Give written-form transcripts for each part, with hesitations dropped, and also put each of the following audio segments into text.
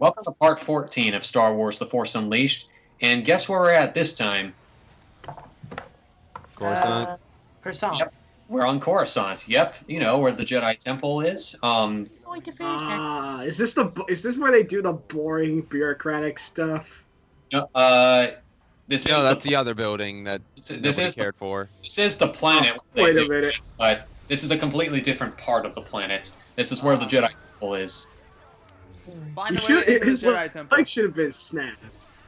Welcome to part 14 of Star Wars The Force Unleashed. And guess where we're at this time? Coruscant. Croissant. Yep. We're on Coruscant. Yep, you know, where the Jedi Temple is. Is this where they do the boring bureaucratic stuff? This No, is that's the other building that nobody cared for. This is the planet. Wait a minute. But this is a completely different part of the planet. This is where the Jedi Temple is. By the way, it's the Jedi Temple. Like should have been snapped.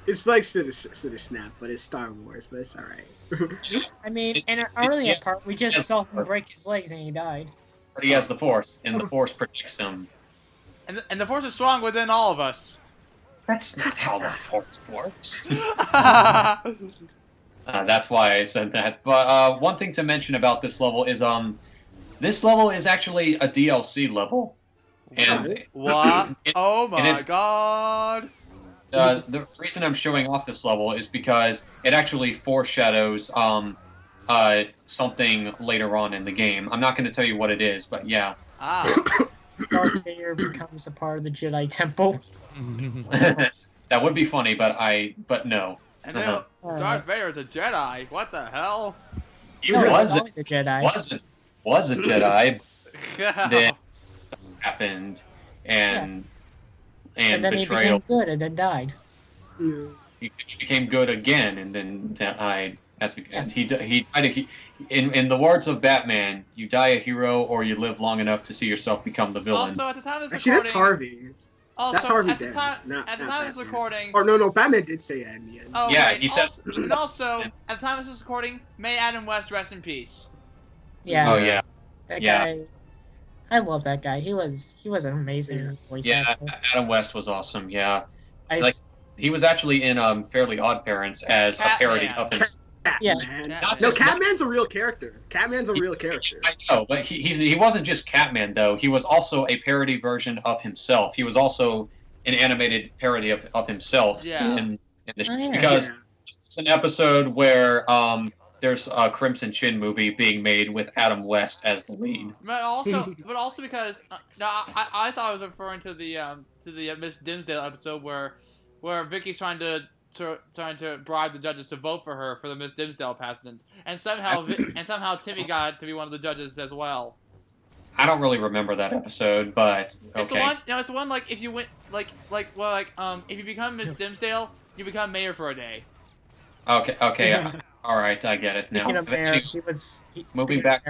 It's like should have snapped, but it's Star Wars, but it's alright. I mean, in an earlier part, we just saw him break his legs and he died. But he has the Force, and the Force protects him. And the Force is strong within all of us. That's not how the Force works. That's why I said that. But one thing to mention about this level is this level is actually a DLC level. And what? Oh my god! The reason I'm showing off this level is because it actually foreshadows something later on in the game. I'm not going to tell you what it is, but yeah. Darth Vader becomes a part of the Jedi Temple. That would be funny, but no. And Darth Vader is a Jedi. What the hell? He wasn't a Jedi. Was a Jedi. Then happened and then betrayal. he became good and then died. He became good again and then died. He died. In the words of Batman, you die a hero or you live long enough to see yourself become the villain. Also, at the time of this Actually, recording, that's Harvey. Also, That's Harvey at the Dent. time, Not at the time of this Batman. recording. Or no, Batman did say that in the end. Oh, yeah, right. he said. And also, at the time of this recording, may Adam West rest in peace. Yeah. Oh yeah. That guy. I love that guy. He was an amazing voice actor. Adam West was awesome. Yeah, I he was actually in Fairly Odd Parents as a parody of him. Yeah. No, Catman's a real character. Catman's a real character. I know, but he wasn't just Catman though. He was also a parody version of himself. He was also an animated parody of himself. Yeah. In the Oh, yeah. because it's an episode where there's a Crimson Chin movie being made with Adam West as the lead. But also because I thought I was referring to the Miss Dimsdale episode where Vicky's trying to bribe the judges to vote for her for the Miss Dimsdale pageant, and somehow Timmy got to be one of the judges as well. I don't really remember that episode, but okay. It's the one. No, it's the one like if you win if you become Miss Dimsdale, you become mayor for a day. Okay. All right, I get it now. Moving back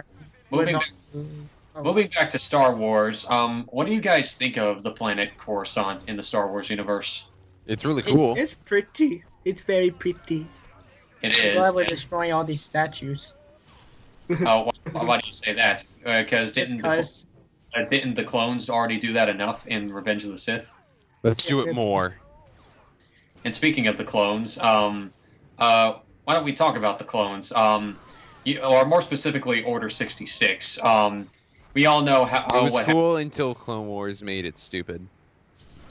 to Star Wars. What do you guys think of the planet Coruscant in the Star Wars universe? It's really cool. It's pretty. It's very pretty. It is. Why we're destroying all these statues? Oh, why do you say that? Because didn't the clones already do that enough in Revenge of the Sith? Let's do it more. And speaking of the clones, why don't we talk about the clones? Or more specifically, Order 66. We all know how it was cool until Clone Wars made it stupid.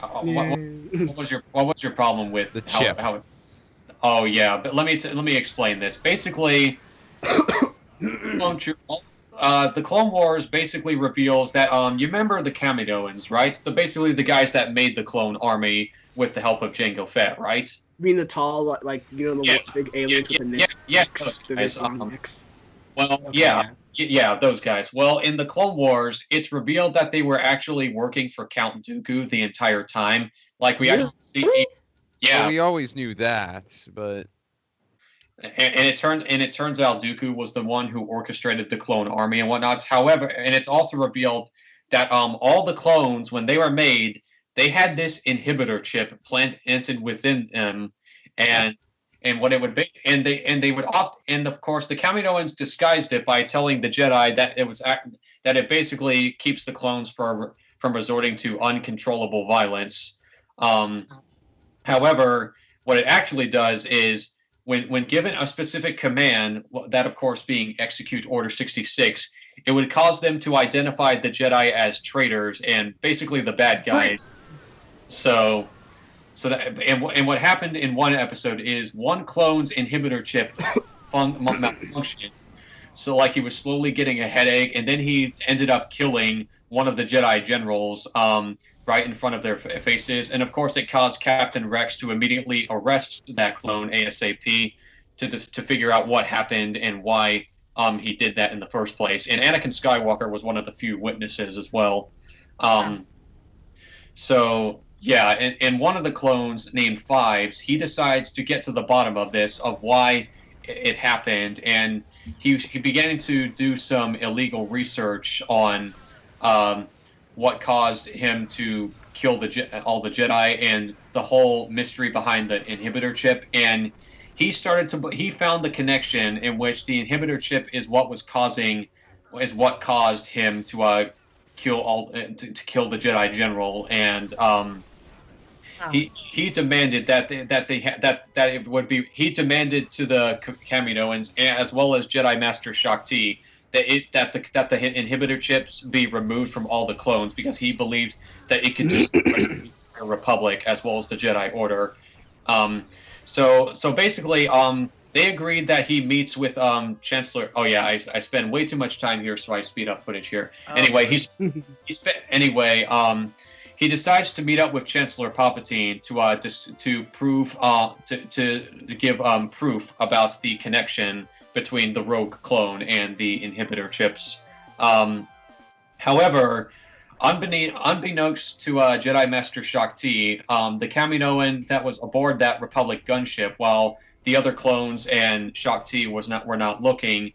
What was your problem with the chip? Oh yeah, but let me explain this. Basically, the Clone Wars basically reveals that you remember the Kaminoans, right? Basically the guys that made the clone army with the help of Jango Fett, right? You mean the tall, the big aliens with the necks? Yeah, the guys, necks. Well, yeah, those guys. Well, in the Clone Wars, it's revealed that they were actually working for Count Dooku the entire time. Like we actually see. Yeah, well, we always knew that, but. And it turns out Dooku was the one who orchestrated the clone army and whatnot. However, and it's also revealed that all the clones, when they were made, they had this inhibitor chip planted within them, and what it would be, and they would often, and of course the Kaminoans disguised it by telling the Jedi that it basically keeps the clones from resorting to uncontrollable violence. However, what it actually does is when given a specific command, that of course being execute Order 66, it would cause them to identify the Jedi as traitors and basically the bad guys. So that what happened in one episode is one clone's inhibitor chip malfunctioned. So like he was slowly getting a headache, and then he ended up killing one of the Jedi generals right in front of their faces, and of course it caused Captain Rex to immediately arrest that clone ASAP to figure out what happened and why he did that in the first place. And Anakin Skywalker was one of the few witnesses as well. So yeah, and one of the clones named Fives, he decides to get to the bottom of this, of why it happened, and he began to do some illegal research on what caused him to kill all the Jedi and the whole mystery behind the inhibitor chip. And he found the connection in which the inhibitor chip is what caused him to kill the Jedi General. And he demanded he demanded to the Kaminoans as well as Jedi Master Shaak Ti that the inhibitor chips be removed from all the clones, because he believes that it could just the Republic as well as the Jedi Order. So basically, they agreed that he meets with Chancellor. Oh yeah, I spend way too much time here, so I speed up footage here. Anyway, he decides to meet up with Chancellor Palpatine to prove to give proof about the connection between the rogue clone and the inhibitor chips. However, unbeknownst to Jedi Master Shaak Ti, the Kaminoan that was aboard that Republic gunship, while the other clones and Shaak Ti were not looking,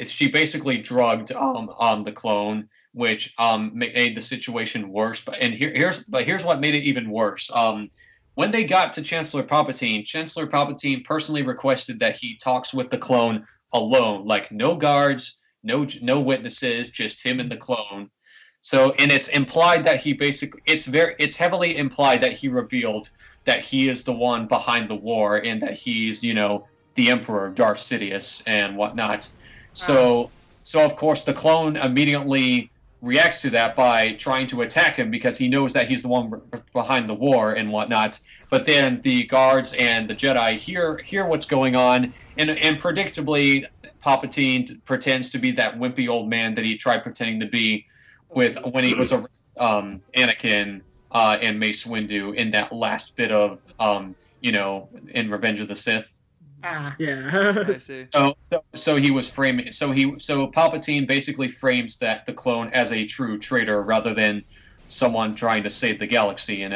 she basically drugged the clone, which made the situation worse. Here's what made it even worse. When they got to Chancellor Palpatine personally requested that he talks with the clone alone, like no guards, no witnesses, just him and the clone. So, and it's implied that it's heavily implied that he revealed that he is the one behind the war and that he's, the Emperor, Darth Sidious, and whatnot. So of course the clone immediately reacts to that by trying to attack him, because he knows that he's the one behind the war and whatnot. But then the guards and the Jedi hear what's going on, and predictably Palpatine pretends to be that wimpy old man that he tried pretending to be when he was Anakin and Mace Windu in that last bit of in Revenge of the Sith. Yeah. I see. So he was framing. So Palpatine basically frames the clone as a true traitor rather than someone trying to save the galaxy.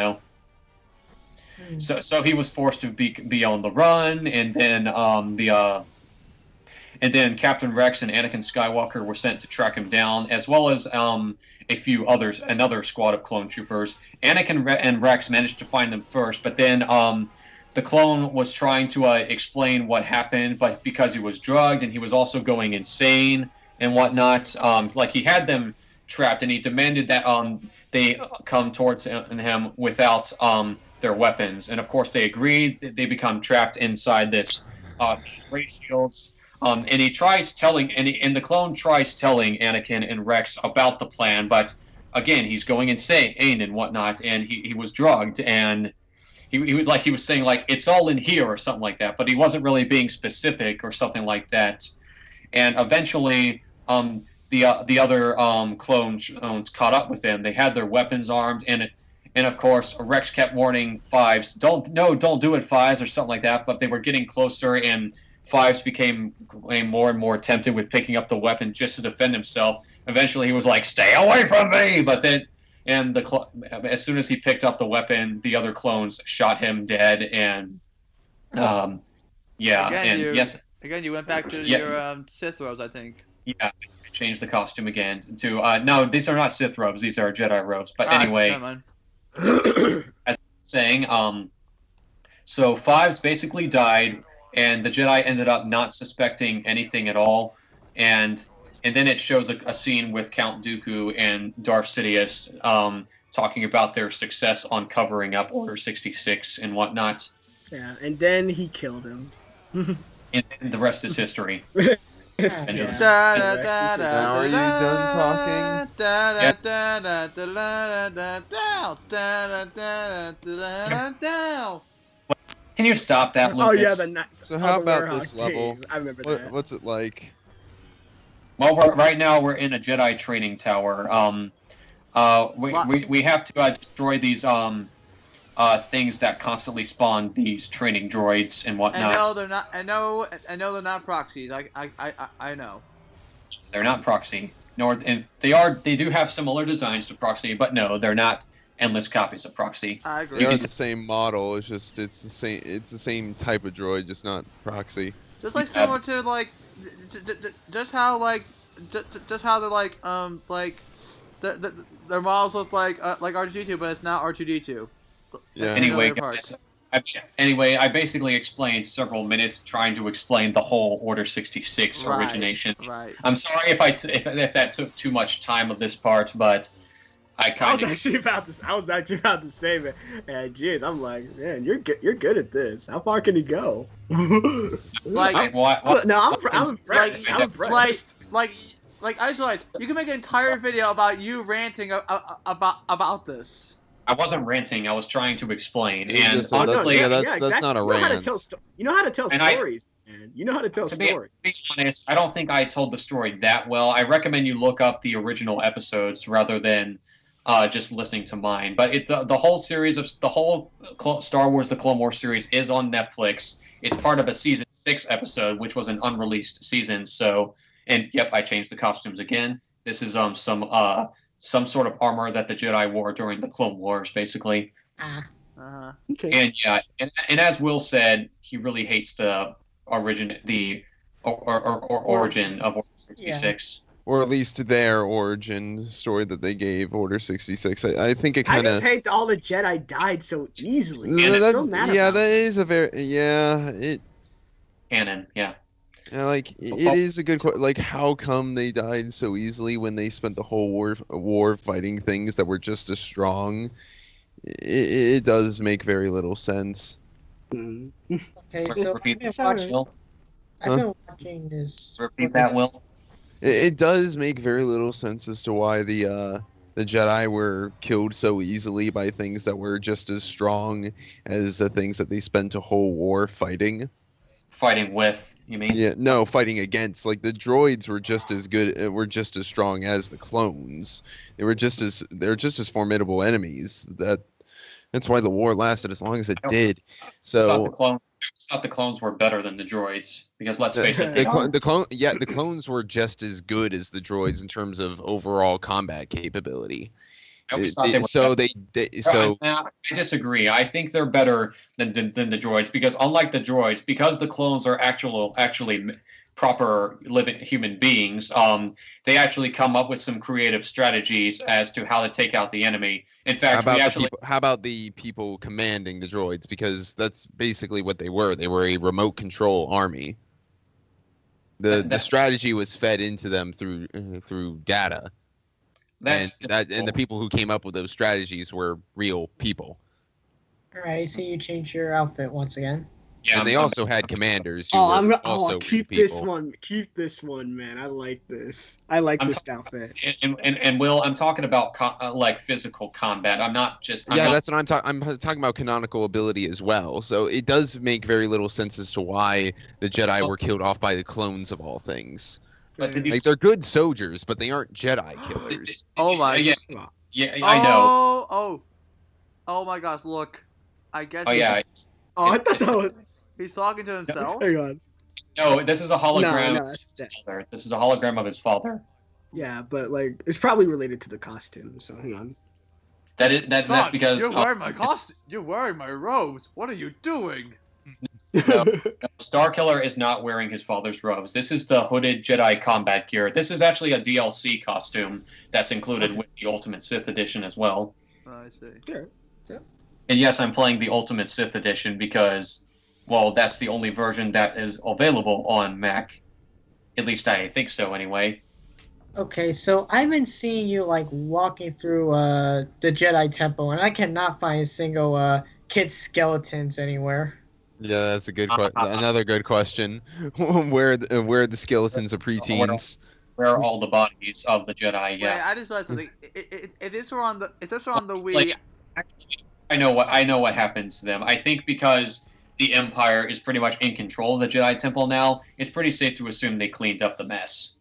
So he was forced to be on the run, and then Captain Rex and Anakin Skywalker were sent to track him down, as well as another squad of clone troopers. Anakin and Rex managed to find them first, but then the clone was trying to explain what happened, but because he was drugged and he was also going insane and whatnot, like he had them trapped, and he demanded that they come towards him without their weapons. And of course they agreed. They become trapped inside this ray shields. And the clone tries telling Anakin and Rex about the plan, but again, he's going insane and whatnot, and he was drugged, and he was saying like it's all in here or something like that, but he wasn't really being specific or something like that. And eventually, the other clones caught up with them. They had their weapons armed, and of course Rex kept warning Fives, don't do it, Fives, or something like that. But they were getting closer, and Fives became more and more tempted with picking up the weapon just to defend himself. Eventually, he was like, "Stay away from me!" But then, as soon as he picked up the weapon, the other clones shot him dead. And Again, you went back to your Sith robes, I think. Yeah, I changed the costume again to no, these are not Sith robes; these are Jedi robes. But anyway, as I was saying, so Fives basically died, and the Jedi ended up not suspecting anything at all, and then it shows a scene with Count Dooku and Darth Sidious talking about their success on covering up Order 66 and whatnot. Yeah, and then he killed him. And the rest is history. Now are you done talking? Can you stop that, Lucas? Oh yeah, So how about this level? I remember that. What's it like? Well, right now we're in a Jedi training tower. We have to destroy these things that constantly spawn these training droids and whatnot. I know they're not. I know they're not proxies. I know. They're not proxy. And they do have similar designs to proxy, but no, they're not endless copies of proxy. I agree. They're the same model. It's just it's the same type of droid, just not proxy. Just like similar to like, just how they're like their models look like R2D2, but it's not R2D2. Yeah. Anyway, guys, I basically explained several minutes trying to explain the whole Order 66 origination. Right. I'm sorry if that took too much time of this part, but I was actually about to say, man. Jeez, I'm like, man, you're good at this. How far can he go? I'm impressed. Like I just realized you can make an entire video about you ranting about this. I wasn't ranting. I was trying to explain. Yeah, and so honestly, that's not a rant. You know how to tell stories, man. You know how to tell stories. To be honest, I don't think I told the story that well. I recommend you look up the original episodes rather than just listening to mine. But the whole series of Star Wars: The Clone Wars series is on Netflix. It's part of a season 6 episode, which was an unreleased season. So, and yep, I changed the costumes again. This is some sort of armor that the Jedi wore during the Clone Wars, basically. Okay. And yeah, and as Will said, he really hates the origin of Order 66. Or at least their origin story that they gave Order 66. I think it kind of. I just hate that all the Jedi died so easily. That is a very canon. Yeah. Yeah, like it is a good question. Like, how come they died so easily when they spent the whole war fighting things that were just as strong? It does make very little sense. Okay, so Repeat I've been watching this. Repeat that, Will. It does make very little sense as to why the Jedi were killed so easily by things that were just as strong as the things that they spent a whole war fighting. Fighting with. You mean? Yeah, no, fighting against. Like, the droids were just as good, were just as strong as the clones. They're just as formidable enemies. That's why the war lasted as long as it did. So it's not the clones were better than the droids, because let's face it, the clones were just as good as the droids in terms of overall combat capability. I disagree. I think they're better than the droids, because unlike the droids, because the clones are actually proper living human beings, they actually come up with some creative strategies as to how to take out the enemy. In fact, how about the people commanding the droids? Because that's basically what they were. They were a remote control army. The strategy was fed into them through data. And the people who came up with those strategies were real people. All right, so you changed your outfit once again. Yeah, and they also had commanders. Keep this one. Keep this one, man. I like this. I like this outfit. And Will, I'm talking about like physical combat. I'm not just. That's what I'm talking. I'm talking about canonical ability as well. So it does make very little sense as to why the Jedi were killed off by the clones of all things. Like, they're good soldiers, but they aren't Jedi killers. Yeah, I know. Oh my gosh! Look, I guess. Oh yeah. I thought that was. He's talking to himself. Hang on. No, this is a hologram. No, that's dead. This is a hologram of his father. Yeah, but like it's probably related to the costume. So hang on. That's because you're wearing my costume. You're wearing my robes. What are you doing? No, Starkiller is not wearing his father's robes. This is the hooded Jedi combat gear. This is actually a DLC costume that's included with the Ultimate Sith Edition as well. Oh, I see. Sure. And yes, I'm playing the Ultimate Sith Edition because, well, that's the only version that is available on Mac. At least I think so, anyway. Okay, so I've been seeing you like walking through the Jedi Temple, and I cannot find a single kid skeletons anywhere. Yeah, that's a good another good question. Where are the skeletons of preteens? Where are all the bodies of the Jedi? Yeah. Wait, I just realized something. If this were on the Wii, I know what happened to them. I think because the Empire is pretty much in control of the Jedi Temple now, it's pretty safe to assume they cleaned up the mess,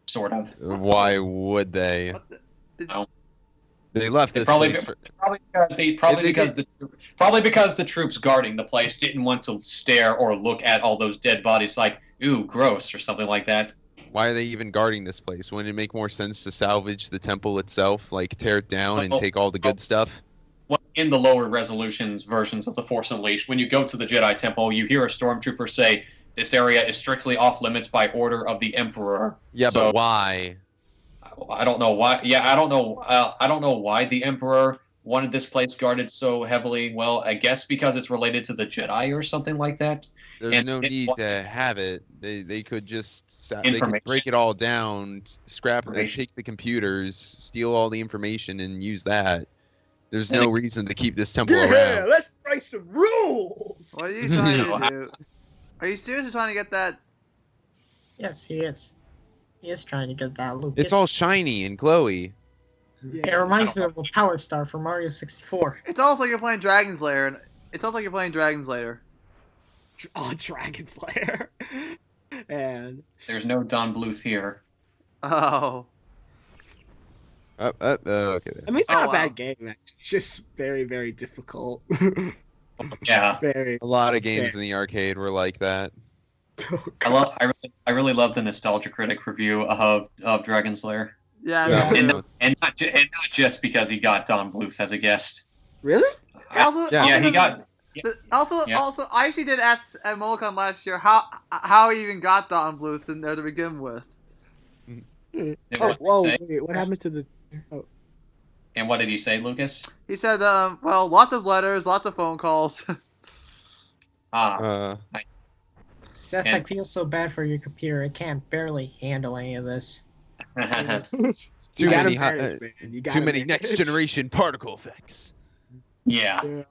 sort of. Why would they? They left this Probably, place. probably because the troops guarding the place didn't want to stare or look at all those dead bodies like, ooh, gross, or something like that. Why are they even guarding this place? Wouldn't it make more sense to salvage the temple itself, like tear it down and take all the good stuff? Well, in the lower resolutions versions of The Force Unleashed, when you go to the Jedi Temple, you hear a stormtrooper say, "This area is strictly off limits by order of the Emperor." Yeah, So, but why? I don't know why. Yeah, I don't know. I don't know why the Emperor wanted this place guarded so heavily. Well, I guess because it's related to the Jedi or something like that. There's no need to have it. They could just they could break it all down, scrap, take the computers, steal all the information, and use that. There's no reason to keep this temple around. Let's write some rules. What are you trying to do? Are you seriously trying to get that? Yes, he is. He is trying to get that loop. It's all shiny and glowy. It reminds me of a Power Star from Mario 64. It's almost like you're playing Dragon Slayer, and it's almost like you're playing Dragon Slayer. Oh, Dragon Slayer. And There's no Don Bluth here. Oh. Okay. I mean, it's not a wow. bad game. Actually. It's just very, very difficult. Yeah. Very. A lot of games in the arcade were like that. Oh, I really love the Nostalgia Critic review of Dragon Slayer, Yeah. Yeah. me and too. not just because he got Don Bluth as a guest. Really? Yeah, he got. Also, Yeah. I actually did ask at MomoCon last year how he even got Don Bluth in there to begin with. Oh, whoa! Wait, what happened to the? Oh. And what did he say, Lucas? He said, well, lots of letters, lots of phone calls. Seth, I feel so bad for your computer. It can't barely handle any of this. Too gotta many, manage, man. You gotta too many manage. next generation particle effects. Yeah.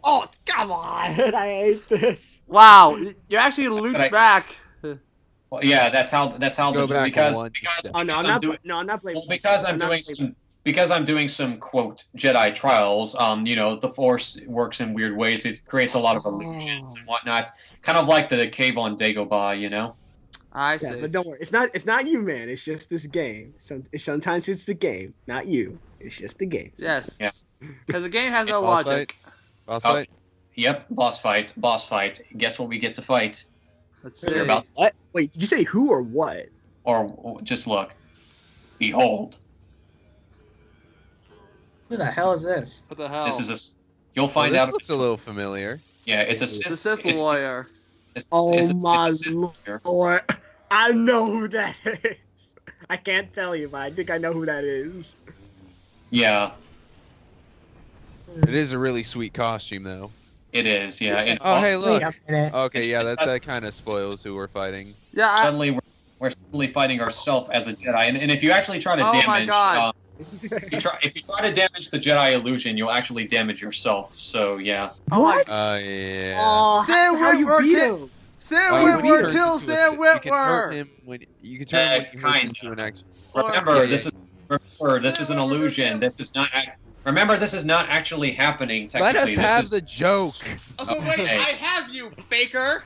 Oh, come on! I hate this. Wow, you actually looped But back. Well, yeah, that's how Go back because one step. Oh no, I'm not blaming. well, because I'm doing some quote Jedi trials. The Force works in weird ways. It creates a lot of illusions and whatnot, kind of like the cave on Dagobah, I see. Yeah, but don't worry. It's not you, man. It's just this game. Sometimes it's the game, not you. It's just the game. Yes. Yes. Because the game has no Boss logic. Boss Oh. fight? Yep, boss fight. Guess what we get to fight? Let's We're see. about- What? Wait, did you say who or what? Or just look. Behold. Who the hell is this? What the hell? This is you'll find this out. looks a little familiar. Yeah, it's a the Sith. Sith it's- lawyer. Oh my it's a Sith lawyer. Lord! I know who that is. I can't tell you, but I think I know who that is. Yeah, It is a really sweet costume, though. it is. Yeah. And Oh, hey, look. Wait a minute. Okay, yeah, It's that kind of spoils who we're fighting. Yeah. suddenly we're suddenly fighting ourselves as a Jedi, and if you actually try to Oh damage, my God. if you try to damage the Jedi illusion, you'll actually damage yourself. So yeah. What? Yeah. Oh, Sam how you Witwer beat can- him? Sam when he Witwer turns kills into a Sam Sith, you can hurt Whitwer. him when you can turn him when he turns Kinda. into an action. Remember, Yeah, this is an illusion. This is not. Remember, this is not actually happening. Let Technically, us this have is, the joke. Oh, so wait, Okay. I have you, Baker.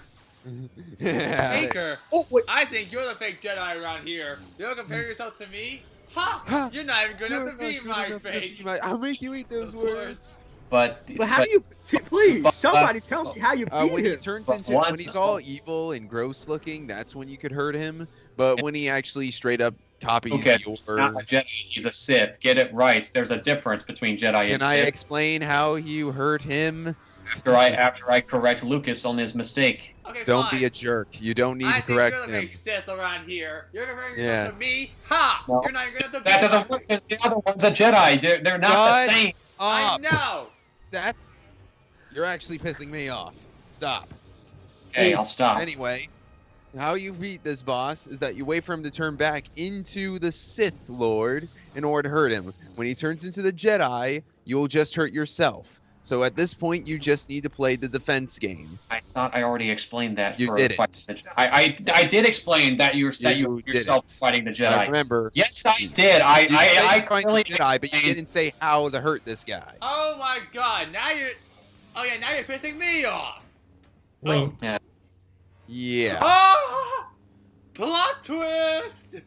Yeah. Baker, Oh wait. I think you're the fake Jedi around here. You're comparing yourself to me? Ha! Ha! You're not even good enough to be You're not my good enough to fake. be my- I'll make you eat those Those words. but But how do you? Please, somebody tell me how you beat When he him. turns But into when once- he's all evil and gross looking, that's when you could hurt him. But when he actually straight up copies Lucas, he's not a your, Jedi. He's a Sith. Get it right. There's a difference between Jedi and can I Sith. explain how you hurt him? After I correct Lucas on his mistake. Okay, Don't fine. be a jerk. You don't need I to think correct you're the him. fake Sith around here. You're comparing Yeah. yourself to me? Ha! No. You're not even good enough to be That doesn't my work. The other one's a Jedi. They're not Shut the same. I Up. know! That you're actually pissing me off. Stop. Okay, I'll stop. Anyway, how you beat this boss is that you wait for him to turn back into the Sith Lord in order to hurt him. When he turns into the Jedi, you'll just hurt yourself. So at this point, you just need to play the defense game. I thought I already explained that. You for didn't. fighting the Jedi. I did explain that you yourself didn't. fighting the I Jedi. remember. Yes, I did. I You said I you fight the clearly Jedi, but you explained- didn't say how to hurt this guy. Oh my god, now you're... Oh yeah, now you're pissing me off! Wait. Yeah. Oh! Plot twist!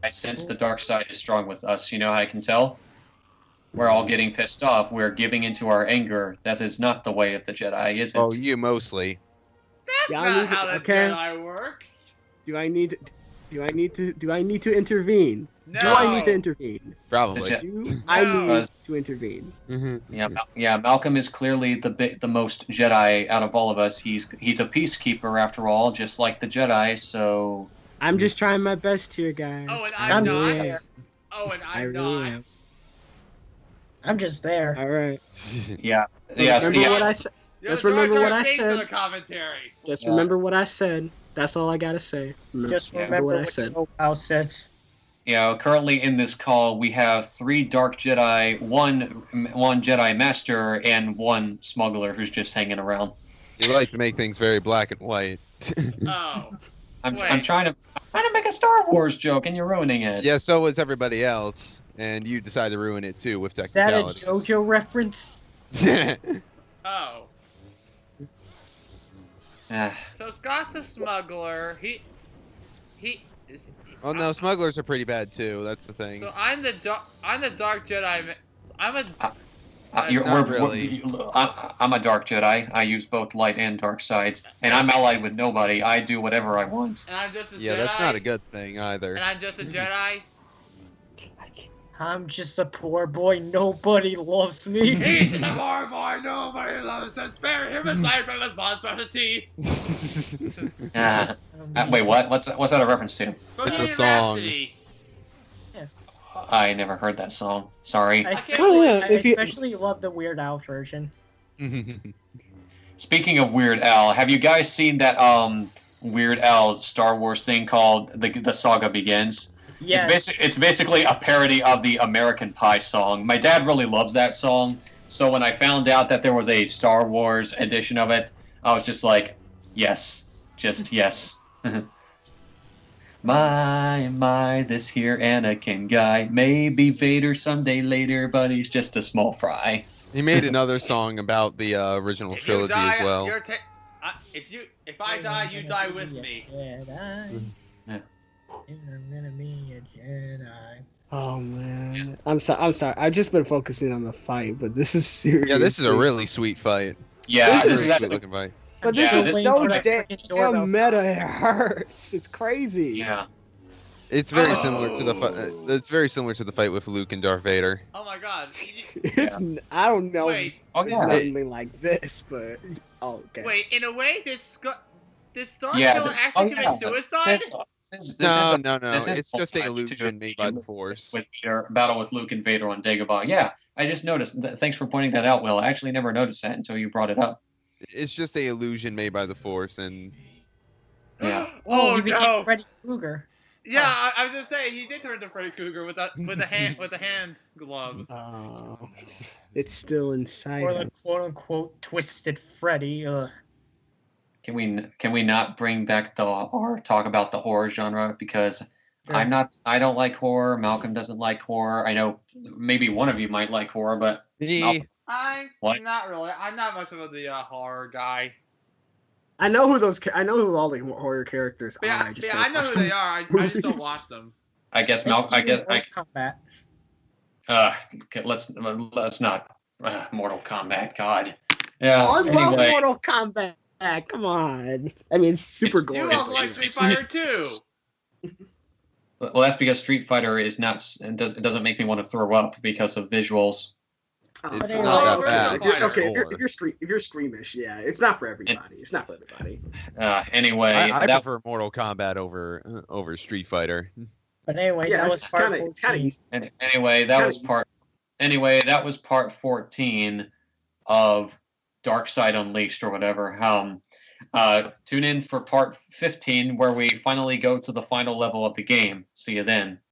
I sense the dark side is strong with us. You know how I can tell? we're all getting pissed off. We're giving into our anger. That is not the way of the Jedi, is it? Oh, you mostly. That's Yeah, not how the Jedi works. Do I need to intervene? No. Do I need to intervene? Probably. Do I need to intervene? Yeah, Malcolm is clearly the most Jedi out of all of us. He's a peacekeeper after all, just like the Jedi. So I'm just trying my best here, guys. Oh, and I'm I'm really not. am. Oh, and I'm really not. am. I'm just there. All right. yeah, yes, Remember yeah. what I said. You're Just Jar remember Jar what I Binks said. in the commentary. Just Yeah. remember what I said. That's all I gotta say. Just Yeah. remember what I what said. you know about Seth. Currently in this call, we have 3 Dark Jedi, one Jedi Master, and 1 smuggler who's just hanging around. You like to make things very black and white. Oh. I'm Wait. trying to make a Star Wars joke, and you're ruining it. Yeah, so was everybody else, and you decided to ruin it too with Is that a technicalities. JoJo reference? Oh. Ah, So Scott's a smuggler. He is. Well, no, smugglers are pretty bad too. That's the thing. So I'm the Dark Jedi. I'm a. Not really. I'm a Dark Jedi. I use both light and dark sides, and I'm allied with nobody. I do whatever I want. And I'm just a Yeah, Jedi. that's not a good thing either. And I'm just a Jedi. I'm just a poor boy. Nobody loves me. He's the poor boy. Nobody loves us. Bury him aside from his monstrosity. Wait, what? What's that a reference to? It's a song. Rhapsody. I never heard that song. Sorry. I can't especially, believe- I if you- especially love the Weird Al version. Speaking of Weird Al, have you guys seen that Weird Al Star Wars thing called The Saga Begins? Yes. It's basically a parody of the American Pie song. My dad really loves that song, so when I found out that there was a Star Wars edition of it, I was just like, yes, just yes. My, this here Anakin guy. Maybe Vader someday later, but he's just a small fry. He made another song about the original If you trilogy die, as well. if I die, you die with me. Jedi. Yeah. I'm gonna be a Jedi. Oh man, I'm sorry. I've just been focusing on the fight, but this is serious. Yeah, this is a really sweet fight. Yeah, This this is- is Very actually, sweet looking fight. But Yeah, this this- is so Waiting for that damn freaking doorbell meta. It hurts. It's crazy. yeah. It's very similar to the fight. It's very similar to the fight with Luke and Darth Vader. Oh my god. It's I don't know. Wait, Oh It's yeah. something like this, but okay. wait. In a way, this Starkiller Yeah. actually commit suicide? No. this is It's just an homage illusion to made by the Force. with Vader, battle with Luke and Vader on Dagobah. Yeah, I just noticed. Thanks for pointing that out, Will. I actually never noticed that until you brought it up. It's just an illusion made by the Force, and Yeah. Oh you became no. Freddy Krueger. Yeah, I was just saying he did turn into Freddy Krueger with a hand glove. Oh, it's still inside. Or him. the quote unquote twisted Freddy. Can we not bring back or talk about the horror genre, because Sure. I don't like horror. Malcolm doesn't like horror. I know maybe one of you might like horror, but he, I'm What? not really. I'm not much of the horror guy. I know who all the horror characters But yeah, are. I just I don't know watch who them. they are. I just don't movies. watch them. I guess Malcolm. Combat. Okay, let's not Mortal Kombat. God. Yeah. Oh, I love anyway, Mortal Kombat. Come on. I mean, it's super It's- gory. You also like Street Fighter too. well, that's because Street Fighter is not. It doesn't make me want to throw up because of visuals. it's anyway, not that Virtua bad. Fighter. Okay, if you're squeamish, yeah, it's not for everybody. It's not for everybody. Anyway, I that, prefer Mortal Kombat over Street Fighter. But anyway, Yeah, that was it's part kind of 14. easy. anyway, that was part 14 of Dark Side Unleashed or whatever. Tune in for part 15 where we finally go to the final level of the game. See you then.